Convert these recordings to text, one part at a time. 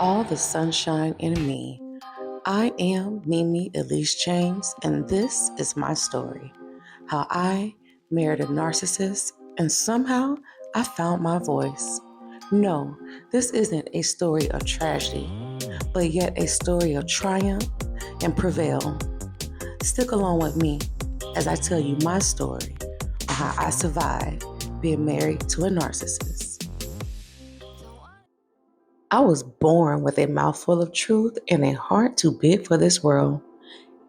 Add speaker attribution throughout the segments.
Speaker 1: all the sunshine in me. I am Mimi Elise James, and this is my story. How I married a narcissist, and somehow I found my voice. No, this isn't a story of tragedy, but yet a story of triumph and prevail. Stick along with me as I tell you my story on how I survived being married to a narcissist. I was born with a mouthful of truth and a heart too big for this world.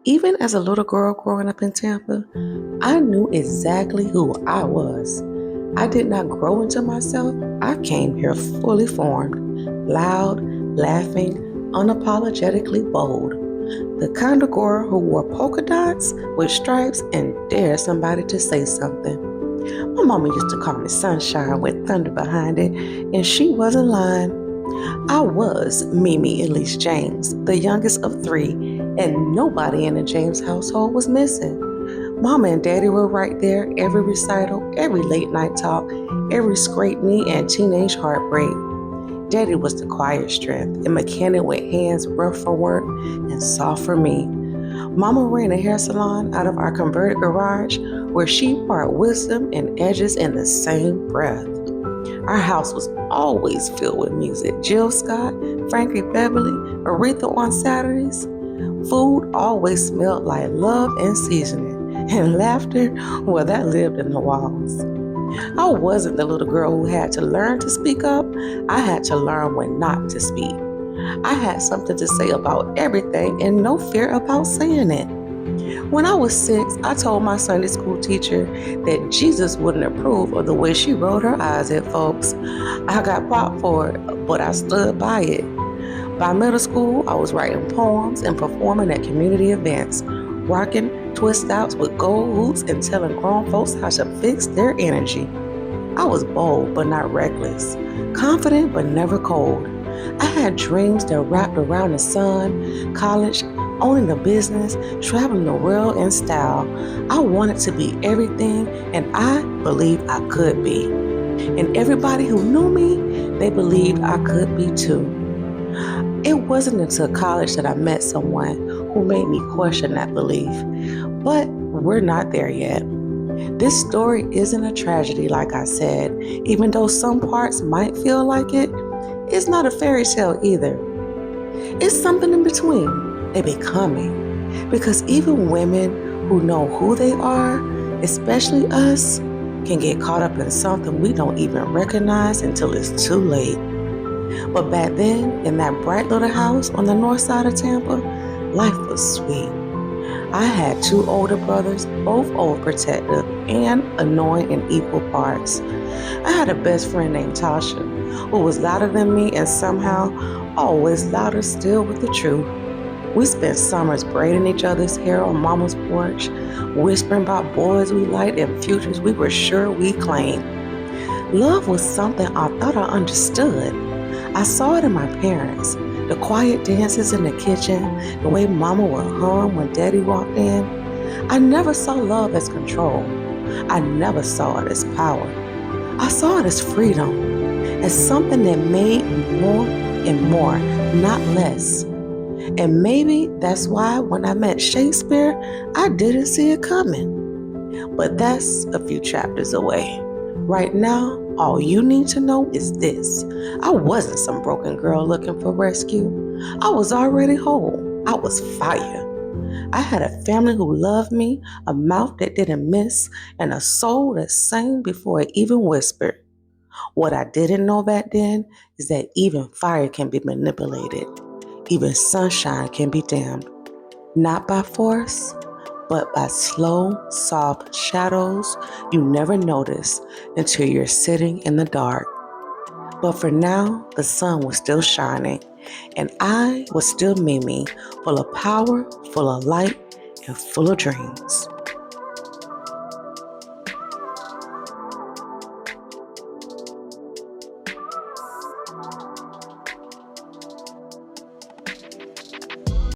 Speaker 1: Even as a little girl growing up in Tampa, I knew exactly who I was. I did not grow into myself. I came here fully formed, loud, laughing, unapologetically bold. The kind of girl who wore polka dots with stripes and dared somebody to say something. My mama used to call me Sunshine with thunder behind it, and she wasn't lying. I was Mimi Elise James, the youngest of three, and nobody in the James household was missing. Mama and Daddy were right there every recital, every late night talk, every scraped knee and teenage heartbreak. Daddy was the quiet strength, a mechanic with hands rough for work and soft for me. Mama ran a hair salon out of our converted garage where she poured wisdom and edges in the same breath. Our house was always filled with music. Jill Scott, Frankie Beverly, Aretha on Saturdays. Food always smelled like love and seasoning. And laughter, well, that lived in the walls. I wasn't the little girl who had to learn to speak up. I had to learn when not to speak. I had something to say about everything and no fear about saying it. When I was 6, I told my Sunday school teacher that Jesus wouldn't approve of the way she rolled her eyes at folks. I got popped for it, but I stood by it. By middle school, I was writing poems and performing at community events, rocking twist outs with gold hoops and telling grown folks how to fix their energy. I was bold but not reckless, confident but never cold. I had dreams that wrapped around the sun, college, owning a business, traveling the world in style. I wanted to be everything, and I believed I could be. And everybody who knew me, they believed I could be too. It wasn't until college that I met someone who made me question that belief. But we're not there yet. This story isn't a tragedy, like I said, even though some parts might feel like it. It's not a fairy tale either. It's something in between, a becoming. Because even women who know who they are, especially us, can get caught up in something we don't even recognize until it's too late. But back then, in that bright little house on the north side of Tampa, life was sweet. I had 2 older brothers, both overprotective and annoying in equal parts. I had a best friend named Tasha, who was louder than me and somehow always louder still with the truth. We spent summers braiding each other's hair on Mama's porch, whispering about boys we liked and futures we were sure we claimed. Love was something I thought I understood. I saw it in my parents, the quiet dances in the kitchen, the way Mama would hum when Daddy walked in. I never saw love as control. I never saw it as power. I saw it as freedom, as something that made more and more, not less. And maybe that's why when I met Shakespeare, I didn't see it coming. But that's a few chapters away. Right now, all you need to know is this. I wasn't some broken girl looking for rescue. I was already whole. I was fire. I had a family who loved me, a mouth that didn't miss, and a soul that sang before it even whispered. What I didn't know back then is that even fire can be manipulated. Even sunshine can be dimmed. Not by force, but by slow, soft shadows you never notice until you're sitting in the dark. But for now, the sun was still shining, and I was still Mimi, full of power, full of light, and full of dreams.